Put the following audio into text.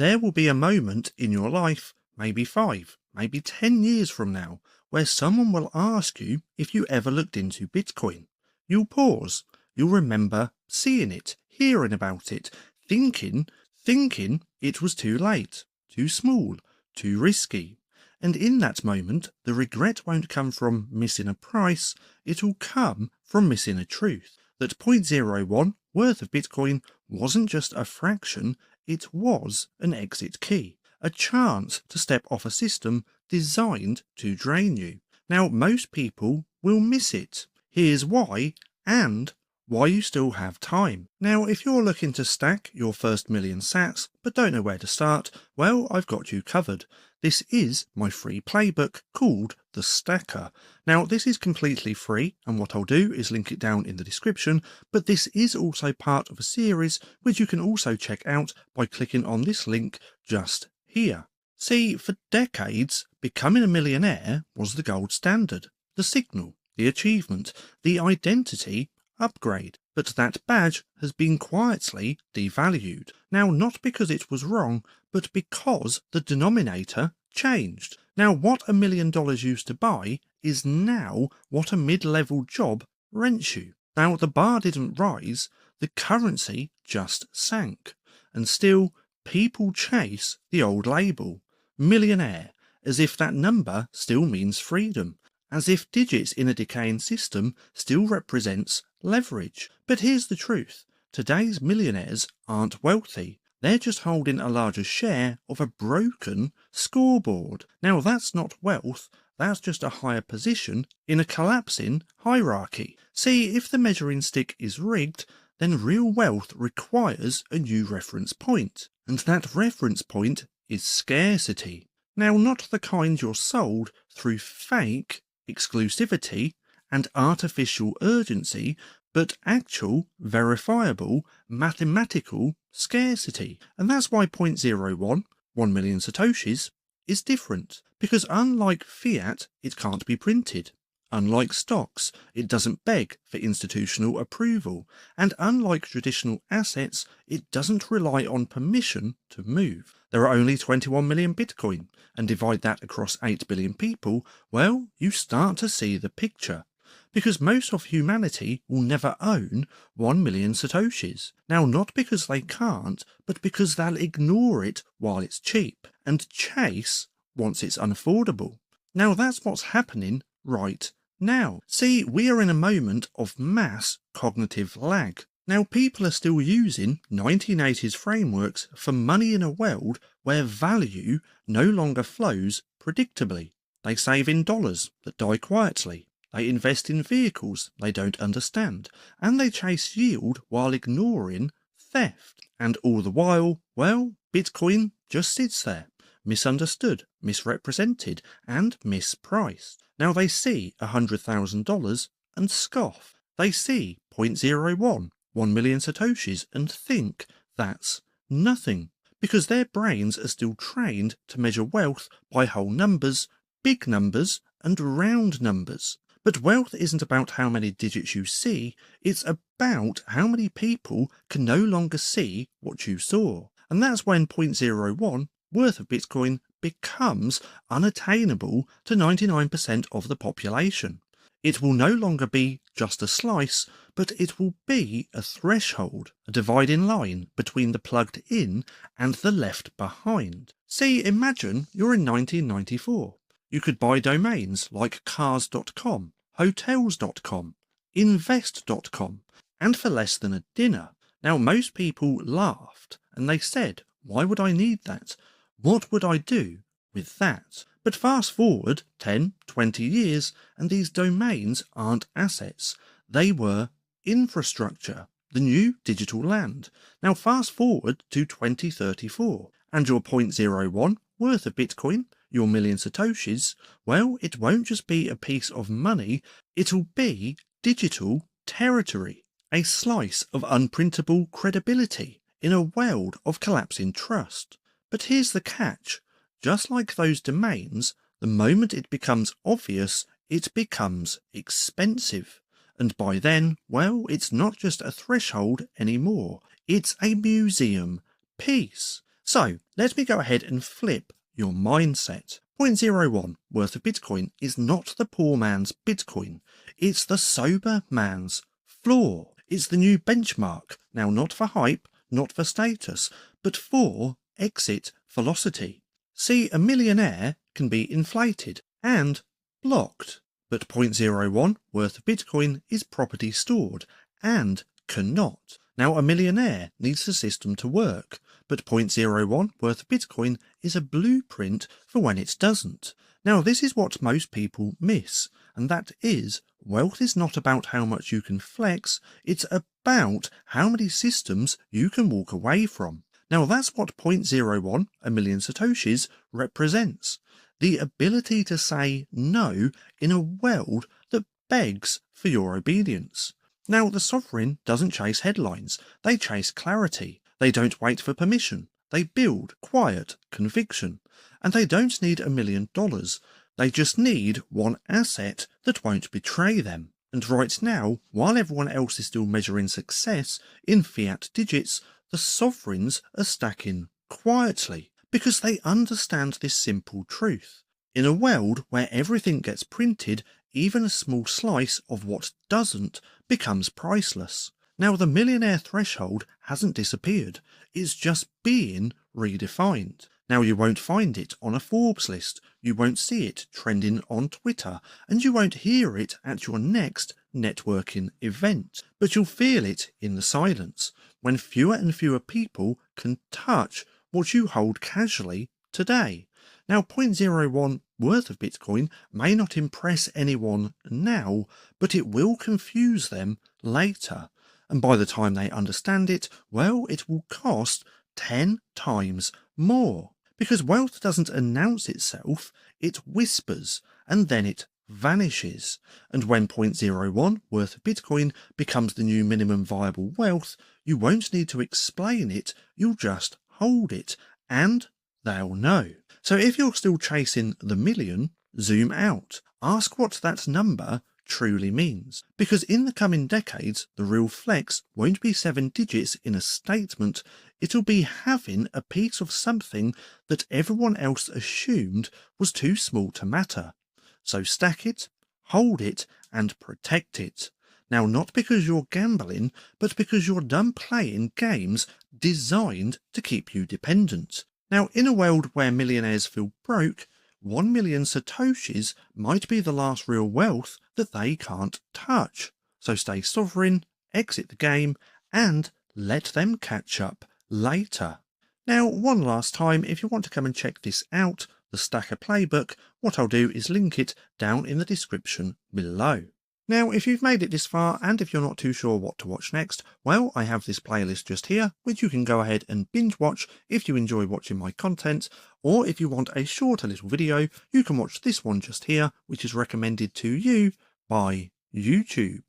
There will be a moment in your life, maybe 5, maybe 10 years from now, where someone will ask you if you ever looked into Bitcoin. You'll pause. You'll remember seeing it, hearing about it, thinking it was too late, too small, too risky. And in that moment, the regret won't come from missing a price, it'll come from missing a truth. That 0.01 worth of Bitcoin wasn't just a fraction, it was an exit key. A chance to step off a system designed to drain you. Now, most people will miss it. Here's why, and why you still have time. Now, if you're looking to stack your first million sats, but don't know where to start, well, I've got you covered. This is my free playbook called the Stacker. Now, this is completely free, and what I'll do is link it down in the description, but this is also part of a series which you can also check out by clicking on this link just here. See, for decades, becoming a millionaire was the gold standard, the signal, the achievement, the identity upgrade. But that badge has been quietly devalued. Now, not because it was wrong, but because the denominator changed. Now, what $1 million used to buy is now what a mid-level job rents you. Now, the bar didn't rise, the currency just sank. And still, people chase the old label, millionaire, as if that number still means freedom, as if digits in a decaying system still represents leverage. But here's the truth. Today's millionaires aren't wealthy. They're just holding a larger share of a broken scoreboard. Now, that's not wealth. That's just a higher position in a collapsing hierarchy. See, if the measuring stick is rigged, then real wealth requires a new reference point. And that reference point is scarcity. Now, not the kind you're sold through fake exclusivity and artificial urgency, but actual, verifiable, mathematical scarcity. And that's why 0.01, 1 million satoshis, is different. Because unlike fiat, it can't be printed. Unlike stocks, it doesn't beg for institutional approval. And unlike traditional assets, it doesn't rely on permission to move. There are only 21 million Bitcoin, and divide that across 8 billion people, well, you start to see the picture. Because most of humanity will never own 1 million satoshis. Now, not because they can't, but because they'll ignore it while it's cheap, and chase once it's unaffordable. Now, that's what's happening right now. See, we are in a moment of mass cognitive lag. Now, people are still using 1980s frameworks for money in a world where value no longer flows predictably. They save in dollars that die quietly. They invest in vehicles they don't understand, and they chase yield while ignoring theft. And all the while, well, Bitcoin just sits there, misunderstood, misrepresented, and mispriced. Now they see $100,000 and scoff. They see 0.01, 1 million satoshis, and think that's nothing, because their brains are still trained to measure wealth by whole numbers, big numbers, and round numbers. But wealth isn't about how many digits you see, it's about how many people can no longer see what you saw. And that's when 0.01 worth of Bitcoin becomes unattainable to 99% of the population. It will no longer be just a slice, but it will be a threshold, a dividing line between the plugged in and the left behind. See, imagine you're in 1994. You could buy domains like cars.com, hotels.com, invest.com, and for less than a dinner. Now, most people laughed and they said, why would I need that? What would I do with that? But fast forward 10, 20 years, and these domains aren't assets. They were infrastructure, the new digital land. Now, fast forward to 2034, and your 0.01 worth of Bitcoin, your million satoshis, well, it won't just be a piece of money, it'll be digital territory, a slice of unprintable credibility in a world of collapsing trust. But here's the catch. Just like those domains, the moment it becomes obvious, it becomes expensive. And by then, well, it's not just a threshold anymore. It's a museum piece. So let me go ahead and flip your mindset. 0.01 worth of Bitcoin is not the poor man's Bitcoin. It's the sober man's floor. It's the new benchmark. Now, not for hype, not for status, but for exit velocity. See, a millionaire can be inflated and blocked, but 0.01 worth of Bitcoin is property stored and cannot. Now, a millionaire needs the system to work, but 0.01 worth of Bitcoin is a blueprint for when it doesn't. Now, this is what most people miss, and that is, wealth is not about how much you can flex, it's about how many systems you can walk away from. Now, that's what 0.01, a million satoshis, represents. The ability to say no in a world that begs for your obedience. Now, the sovereign doesn't chase headlines, they chase clarity. They don't wait for permission, they build quiet conviction. And they don't need $1 million, they just need one asset that won't betray them. And right now, while everyone else is still measuring success in fiat digits, the sovereigns are stacking quietly, because they understand this simple truth. In a world where everything gets printed, even a small slice of what doesn't becomes priceless. Now, the millionaire threshold hasn't disappeared, it's just being redefined. Now, you won't find it on a Forbes list, you won't see it trending on Twitter, and you won't hear it at your next networking event, but you'll feel it in the silence, when fewer and fewer people can touch what you hold casually today. Now, 0.01 worth of Bitcoin may not impress anyone now, but it will confuse them later. And by the time they understand it, well, it will cost 10 times more. Because wealth doesn't announce itself, it whispers, and then it vanishes. And when 0.01 worth of Bitcoin becomes the new minimum viable wealth, you won't need to explain it, you'll just hold it, and they'll know. So if you're still chasing the million, zoom out. Ask what that number truly means. Because in the coming decades, the real flex won't be 7 digits in a statement, it'll be having a piece of something that everyone else assumed was too small to matter. So stack it, hold it, and protect it. Now, not because you're gambling, but because you're done playing games designed to keep you dependent. Now, in a world where millionaires feel broke, 1 million satoshis might be the last real wealth that they can't touch. So stay sovereign, exit the game, and let them catch up later. Now, one last time, if you want to come and check this out, the Stacker Playbook, what I'll do is link it down in the description below. Now, if you've made it this far, and if you're not too sure what to watch next, well, I have this playlist just here, which you can go ahead and binge watch if you enjoy watching my content, or if you want a shorter little video, you can watch this one just here, which is recommended to you by YouTube.